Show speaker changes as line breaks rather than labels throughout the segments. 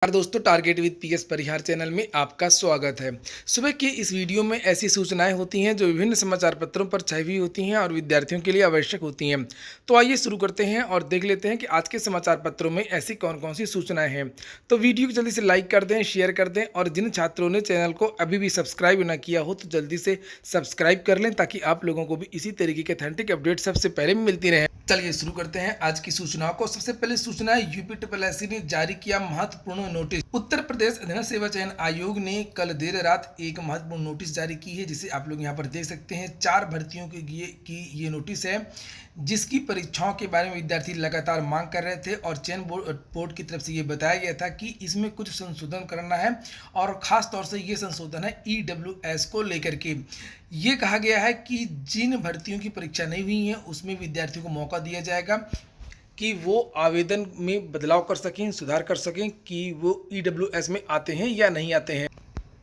नमस्कार दोस्तों, target with PS Parihar channel में आपका स्वागत है। सुबह की इस वीडियो में ऐसी सूचनाएं होती हैं जो विभिन्न समाचार पत्रों पर छपी हुई होती हैं और विद्यार्थियों के लिए आवश्यक होती हैं। तो आइए शुरू करते हैं और देख लेते हैं कि आज के समाचार पत्रों में ऐसी कौन कौन सी सूचनाएं हैं। तो वीडियो को जल्दी से लाइक कर दें, शेयर कर दें और जिन छात्रों ने चैनल को अभी भी सब्सक्राइब न किया हो तो जल्दी से सब्सक्राइब कर लें ताकि आप लोगों को भी इसी तरीके के ऑथेंटिक अपडेट सबसे पहले मिलती रहे। चलिए शुरू करते हैं आज की सूचनाओं को। सबसे पहले सूचना है, यूपीएससी ने जारी किया महत्वपूर्ण नोटिस। उत्तर प्रदेश अधीन सेवा चयन आयोग ने कल देर रात एक महत्वपूर्ण नोटिस जारी की है, जिसे आप लोग यहां पर देख सकते हैं। 4 भर्तियों की ये नोटिस है, जिसकी परीक्षाओं के बारे में विद्यार्थी लगातार मांग कर रहे थे और चयन बोर्ड की तरफ से ये बताया गया था कि इसमें कुछ संशोधन करना है और खास तौर से ये संशोधन है ईडब्ल्यूएस को लेकर के। ये कहा गया है कि जिन भर्तियों की परीक्षा नहीं हुई है उसमें विद्यार्थियों को मौका दिया जाएगा कि वो आवेदन में बदलाव कर सकें, सुधार कर सकें कि वो ईडब्ल्यूएस में आते हैं या नहीं आते हैं।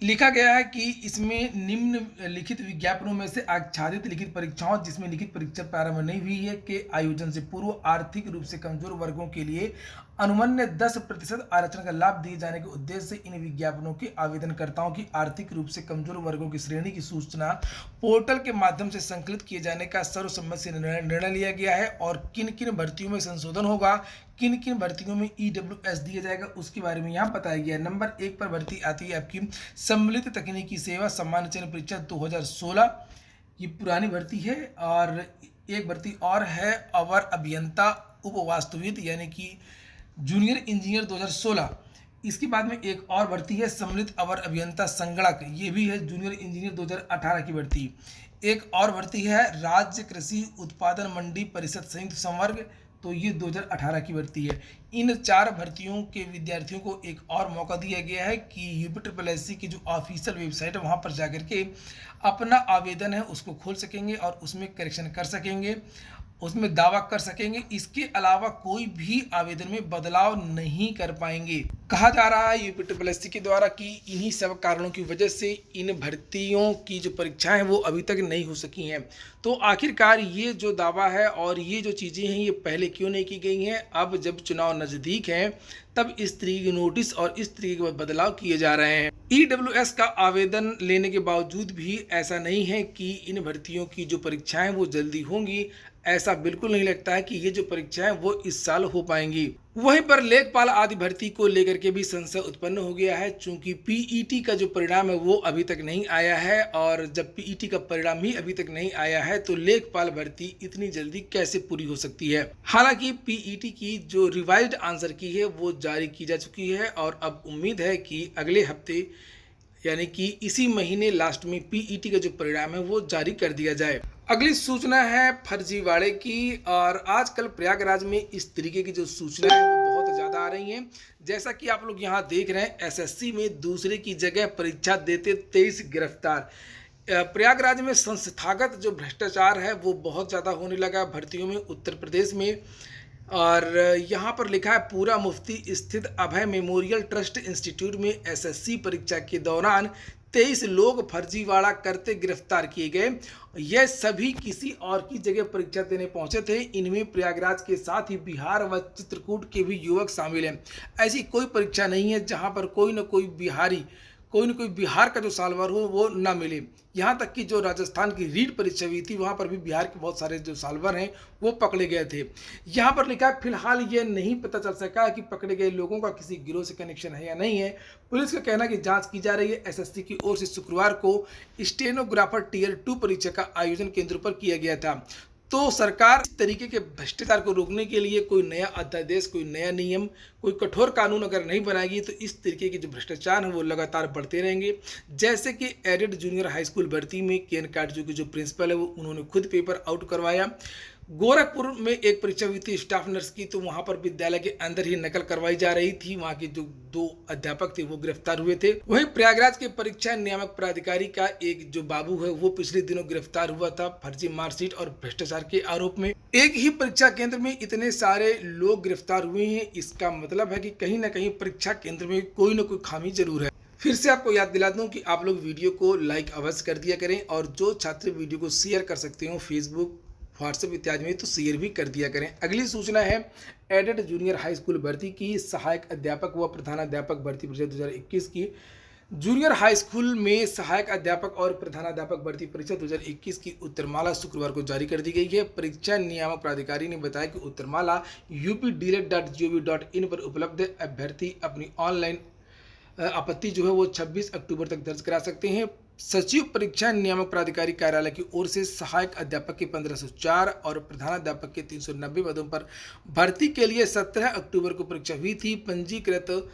लिखा गया है कि इसमें निम्नलिखित विज्ञापनों में से आच्छादित लिखित परीक्षाओं जिसमें लिखित परीक्षा प्रारंभ नहीं हुई है के आयोजन से पूर्व आर्थिक रूप से कमजोर वर्गों के लिए अनुमन्य 10% आरक्षण का लाभ दिए जाने के उद्देश्य से इन विज्ञापनों के आवेदनकर्ताओं की आर्थिक रूप से कमजोर वर्गों की श्रेणी की सूचना पोर्टल के माध्यम से संकलित किए जाने का सर्वसम्मति से निर्णय लिया गया है। और किन किन भर्तियों में संशोधन होगा, किन किन भर्तियों में ईडब्ल्यूएस दिया जाएगा, उसके बारे में यहाँ बताया गया है। नंबर 1 पर भर्ती आती है आपकी सम्मिलित तकनीकी सेवा सामान्य चयन परीक्षा 2016, ये पुरानी भर्ती है। और एक भर्ती और है अवर अभियंता उपवास्तुविद यानी कि जूनियर इंजीनियर 2016। इसके बाद में एक और भर्ती है सम्मिलित अवर अभियंता संगणक, ये भी है जूनियर इंजीनियर 2018 की भर्ती। एक और भर्ती है राज्य कृषि उत्पादन मंडी परिषद संयुक्त संवर्ग, तो ये 2018 की भर्ती है। इन 4 भर्तियों के विद्यार्थियों को एक और मौका दिया गया है कि यूपीएससी की जो ऑफिशियल वेबसाइट है वहाँ पर जाकर के अपना आवेदन है उसको खोल सकेंगे और उसमें करेक्शन कर सकेंगे, उसमें दावा कर सकेंगे। इसके अलावा कोई भी आवेदन में बदलाव नहीं कर पाएंगे। कहा जा रहा है यूपीएससी के द्वारा कि इन्हीं सब कारणों की वजह से इन भर्तियों की जो परीक्षाएं वो अभी तक नहीं हो सकी हैं। तो आखिरकार ये जो दावा है और ये जो चीज़ें हैं ये पहले क्यों नहीं की गई हैं? अब जब चुनाव नज़दीक हैं तब इस तरीके की नोटिस और इस तरीके के बदलाव किए जा रहे हैं। ईडब्ल्यूएस का आवेदन लेने के बावजूद भी ऐसा नहीं है कि इन भर्तियों की जो परीक्षाएं वो जल्दी होंगी। ऐसा बिल्कुल नहीं लगता है कि ये जो परीक्षाएं वो इस साल हो पाएंगी। वहीं पर लेखपाल आदि भर्ती को लेकर के भी संशय उत्पन्न हो गया है, चूंकि पीईटी का जो परिणाम है वो अभी तक नहीं आया है। और जब पीईटी का परिणाम ही अभी तक नहीं आया है तो लेखपाल भर्ती इतनी जल्दी कैसे पूरी हो सकती है। हालांकि पीईटी की जो रिवाइज्ड आंसर की है वो जारी की जा चुकी है और अब उम्मीद है कि अगले हफ्ते यानी कि इसी महीने लास्ट में पीईटी का जो परिणाम है वो जारी कर दिया जाए। अगली सूचना है फर्जीवाड़े की, और आजकल प्रयागराज में इस तरीके की जो सूचनाएं हैं वो बहुत ज़्यादा आ रही हैं। जैसा कि आप लोग यहाँ देख रहे हैं, एसएससी में दूसरे की जगह परीक्षा देते 23 गिरफ्तार। प्रयागराज में संस्थागत जो भ्रष्टाचार है वो बहुत ज़्यादा होने लगा भर्तियों में उत्तर प्रदेश में। और यहाँ पर लिखा है, पूरा मुफ्ती स्थित अभय मेमोरियल ट्रस्ट इंस्टीट्यूट में एसएससी परीक्षा के दौरान 23 लोग फर्जीवाड़ा करते गिरफ्तार किए गए। यह सभी किसी और की जगह परीक्षा देने पहुंचे थे। इनमें प्रयागराज के साथ ही बिहार व चित्रकूट के भी युवक शामिल हैं। ऐसी कोई परीक्षा नहीं है जहां पर कोई न कोई बिहार का जो सालभर हो वो ना मिले। यहाँ तक कि जो राजस्थान की रीट परीक्षा हुई थी वहाँ पर भी बिहार के बहुत सारे जो सालभर हैं वो पकड़े गए थे। यहाँ पर लिखा है, फिलहाल ये नहीं पता चल सका कि पकड़े गए लोगों का किसी गिरोह से कनेक्शन है या नहीं है। पुलिस का कहना है कि जांच की जा रही है। एसएससी की ओर से शुक्रवार को स्टेनोग्राफर टियर 2 परीक्षा का आयोजन केंद्र पर किया गया था। तो सरकार इस तरीके के भ्रष्टाचार को रोकने के लिए कोई नया अध्यादेश, कोई नया नियम, कोई कठोर कानून अगर नहीं बनाएगी तो इस तरीके के जो भ्रष्टाचार हैं वो लगातार बढ़ते रहेंगे। जैसे कि एडेड जूनियर हाई स्कूल भर्ती में केएन काटजू के जो प्रिंसिपल है वो उन्होंने खुद पेपर आउट करवाया। गोरखपुर में एक परीक्षा हुई थी स्टाफ नर्स की, तो वहां पर विद्यालय के अंदर ही नकल करवाई जा रही थी। वहां के जो 2 अध्यापक थे वो गिरफ्तार हुए थे। वहीं प्रयागराज के परीक्षा नियामक प्राधिकारी का एक जो बाबू है वो पिछले दिनों गिरफ्तार हुआ था फर्जी मार्कशीट और भ्रष्टाचार के आरोप में। एक ही परीक्षा केंद्र में इतने सारे लोग गिरफ्तार हुए हैं, इसका मतलब है कि कहीं ना कहीं परीक्षा केंद्र में कोई ना कोई खामी जरूर है। फिर से आपको याद दिला दूं कि आप लोग वीडियो को लाइक अवश्य कर दिया करें और जो छात्र वीडियो को शेयर कर सकते हो फेसबुक व्हाट्सएप इत्यादि में तो शेयर भी कर दिया करें। अगली सूचना है एडेड जूनियर हाई स्कूल भर्ती की। सहायक अध्यापक व प्रधानाध्यापक भर्ती परिषद 2021 की जूनियर हाई स्कूल में सहायक अध्यापक और प्रधानाध्यापक भर्ती परीक्षा 2021 की उत्तरमाला शुक्रवार को जारी कर दी गई है। परीक्षा नियामक प्राधिकारी ने बताया कि उत्तरमाला updirect.gov.in पर उपलब्ध अभ्यर्थी अपनी ऑनलाइन आपत्ति जो है वो 26 अक्टूबर तक दर्ज करा सकते हैं। सचिव परीक्षा नियामक प्राधिकारी कार्यालय की ओर से सहायक अध्यापक के 1504 और प्रधानाध्यापक के 390 पदों पर भर्ती के लिए 17 अक्टूबर को परीक्षा हुई थी। पंजीकृत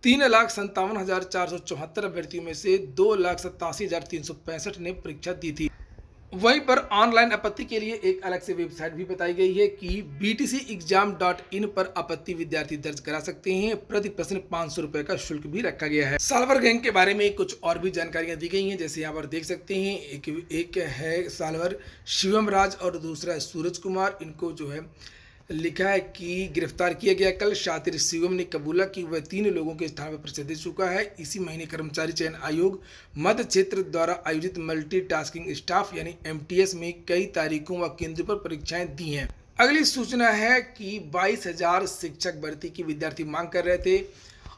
3,57,474 अभ्यर्थियों में से 2,87,365 ने परीक्षा दी थी। वहीं पर ऑनलाइन आपत्ति के लिए एक अलग से वेबसाइट भी बताई गई है कि btcexam.in पर आपत्ति विद्यार्थी दर्ज करा सकते हैं। प्रति प्रश्न 500 रुपये का शुल्क भी रखा गया है। सालवर गैंग के बारे में कुछ और भी जानकारियां दी गई हैं, जैसे यहाँ पर देख सकते हैं। एक है सालवर शिवम राज और दूसरा है सूरज कुमार। इनको जो है लिखा है कि गिरफ्तार किया गया। कल शातिर शिवम ने कबूला कि वह 3 लोगों के स्थान पर परीक्षा दे चुका है। इसी महीने कर्मचारी चयन आयोग मध्य क्षेत्र द्वारा आयोजित मल्टीटास्किंग स्टाफ यानी MTS में कई तारीखों व केंद्रों पर परीक्षाएं दी हैं। अगली सूचना है कि 22,000 शिक्षक भर्ती की विद्यार्थी मांग कर रहे थे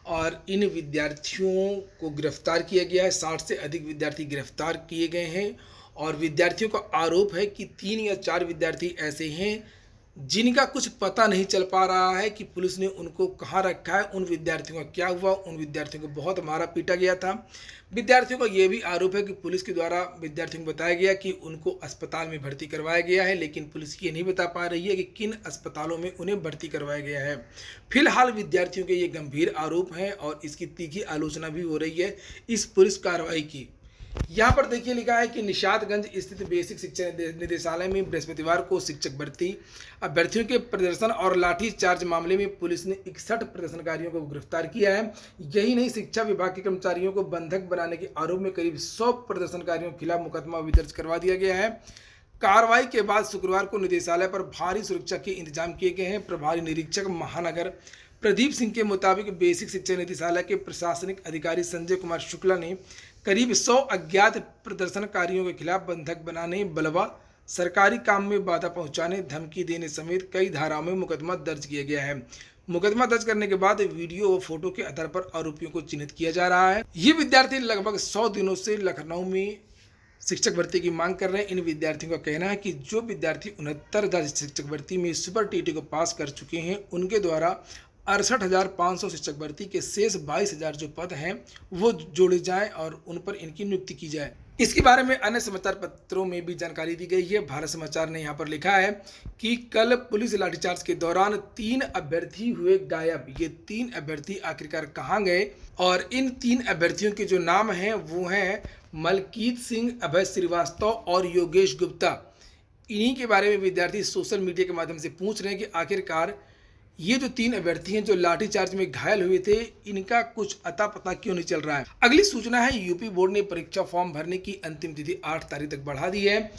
और इन विद्यार्थियों को गिरफ्तार किया गया है। 60 से अधिक विद्यार्थी गिरफ्तार किए गए हैं और विद्यार्थियों का आरोप है कि 3 या 4 विद्यार्थी ऐसे हैं जिनका कुछ पता नहीं चल पा रहा है कि पुलिस ने उनको कहाँ रखा है, उन विद्यार्थियों का क्या हुआ। उन विद्यार्थियों को बहुत मारा पीटा गया था। विद्यार्थियों का ये भी आरोप है कि पुलिस के द्वारा विद्यार्थियों को बताया गया कि उनको अस्पताल में भर्ती करवाया गया है, लेकिन पुलिस ये नहीं बता पा रही है कि किन अस्पतालों में उन्हें भर्ती करवाया गया है। फिलहाल विद्यार्थियों के ये गंभीर आरोप हैं और इसकी तीखी आलोचना भी हो रही है इस पुलिस कार्रवाई की। यहाँ पर देखिए लिखा है कि निशातगंज स्थित बेसिक शिक्षा निदेशालय में बृहस्पतिवार को शिक्षक भर्ती अभ्यर्थियों के प्रदर्शन और लाठीचार्ज मामले में पुलिस ने 61 प्रदर्शनकारियों को गिरफ्तार किया है। यही नहीं, शिक्षा विभाग के कर्मचारियों को बंधक बनाने के आरोप में करीब 100 प्रदर्शनकारियों के खिलाफ मुकदमा भी दर्ज करवा दिया गया है। कार्रवाई के बाद शुक्रवार को निदेशालय पर भारी सुरक्षा के इंतजाम किए गए हैं। प्रभारी निरीक्षक महानगर प्रदीप सिंह के मुताबिक बेसिक शिक्षा निदेशालय के प्रशासनिक अधिकारी संजय कुमार शुक्ला ने करीब 100 अज्ञात प्रदर्शनकारियों के खिलाफ बंधक बनाने, बलवा, सरकारी काम में बाधा पहुंचाने, धमकी देने समेत कई धाराओं में मुकदमा दर्ज किया गया है। मुकदमा दर्ज करने के बाद वीडियो व फोटो के आधार पर आरोपियों को चिन्हित किया जा रहा है। ये विद्यार्थी लगभग 100 दिनों से लखनऊ में शिक्षक भर्ती की मांग कर रहे हैं। इन विद्यार्थियों का कहना है कि जो विद्यार्थी 69,000 शिक्षक भर्ती में सुपर टीटी को पास कर चुके हैं, उनके द्वारा 68,500 शिक्षक भर्ती के शेष 22,000 जो पद हैं वो जोड़े जाएं और उन पर इनकी नियुक्ति की जाए। इसके बारे में अन्य समाचार पत्रों में भी जानकारी दी गई है। भारत समाचार ने यहाँ पर लिखा है कि कल पुलिस लाठीचार्ज के दौरान 3 अभ्यर्थी हुए गायब। ये 3 अभ्यर्थी आखिरकार कहाँ गए? और इन 3 अभ्यर्थियों के जो नाम हैं वो हैं मलकीत सिंह, अभय श्रीवास्तव और योगेश गुप्ता। इन्हीं के बारे में विद्यार्थी सोशल मीडिया के माध्यम से पूछ रहे हैं कि आखिरकार ये जो 3 अभ्यर्थी हैं जो लाठीचार्ज में घायल हुए थे, इनका कुछ अता पता क्यों नहीं चल रहा है। अगली सूचना है यूपी बोर्ड ने परीक्षा फॉर्म भरने की अंतिम तिथि 8 तारीख तक बढ़ा दी है।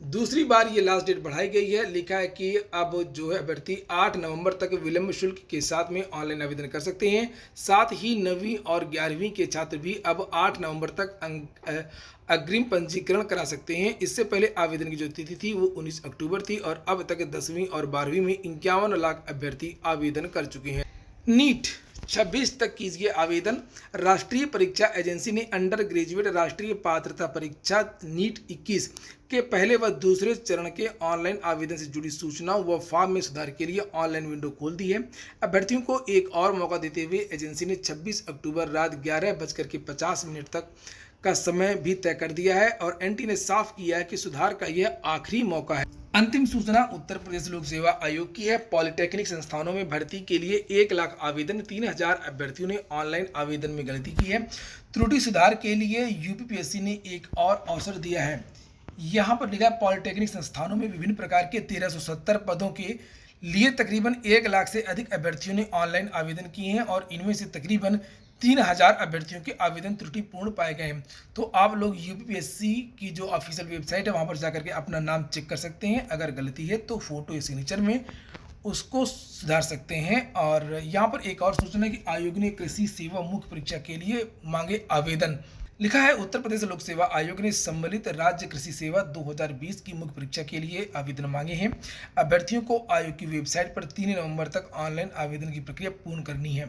दूसरी बार ये लास्ट डेट बढ़ाई गई है। लिखा है कि अब जो है अभ्यर्थी 8 नवंबर तक विलंब शुल्क के साथ में ऑनलाइन आवेदन कर सकते हैं। साथ ही 9वीं और 11वीं के छात्र भी अब 8 नवंबर तक अग्रिम पंजीकरण करा सकते हैं। इससे पहले आवेदन की जो तिथि थी वो 19 अक्टूबर थी और अब तक 10वीं और 12वीं में 51 लाख अभ्यर्थी आवेदन कर चुके हैं। नीट 26 तक कीजिए आवेदन। राष्ट्रीय परीक्षा एजेंसी ने अंडर ग्रेजुएट राष्ट्रीय पात्रता परीक्षा नीट 21 के पहले व दूसरे चरण के ऑनलाइन आवेदन से जुड़ी सूचनाओं व फॉर्म में सुधार के लिए ऑनलाइन विंडो खोल दी है। अभ्यर्थियों को एक और मौका देते हुए एजेंसी ने 26 अक्टूबर रात 11:50 तक का समय भी तय कर दिया है और एनटी ने साफ किया है कि सुधार का यह आखिरी मौका है। अंतिम सूचना उत्तर प्रदेश लोक सेवा आयोग की है। पॉलिटेक्निक संस्थानों में भर्ती के लिए 1 लाख आवेदन, 3,000 अभ्यर्थियों ने ऑनलाइन आवेदन में गलती की है। त्रुटि सुधार के लिए यूपीपीएससी ने एक और अवसर दिया है। यहाँ पर लिखा है पॉलिटेक्निक संस्थानों में विभिन्न प्रकार के 1370 पदों के लिए तकरीबन 1 लाख से अधिक अभ्यर्थियों ने ऑनलाइन आवेदन किए हैं और इनमें से तकरीबन 3,000 अभ्यर्थियों के आवेदन त्रुटिपूर्ण पाए गए हैं। तो आप लोग यूपीपीएससी की जो ऑफिशियल वेबसाइट है वहां पर जाकर के अपना नाम चेक कर सकते हैं। अगर गलती है तो फोटो या सिग्नेचर में उसको सुधार सकते हैं। और यहाँ पर एक और सूचना है कि आयोग ने कृषि सेवा मुख्य परीक्षा के लिए मांगे आवेदन। लिखा है उत्तर प्रदेश लोक सेवा आयोग ने सम्मिलित राज्य कृषि सेवा 2020 की मुख्य परीक्षा के लिए आवेदन मांगे हैं। अभ्यर्थियों को आयोग की वेबसाइट पर 3 नवंबर तक ऑनलाइन आवेदन की प्रक्रिया पूर्ण करनी है।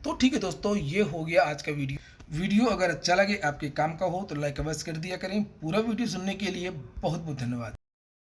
तो ठीक है दोस्तों, ये हो गया आज का वीडियो अगर अच्छा लगे, आपके काम का हो तो लाइक अवश्य कर दिया करें। पूरा वीडियो सुनने के लिए बहुत बहुत धन्यवाद।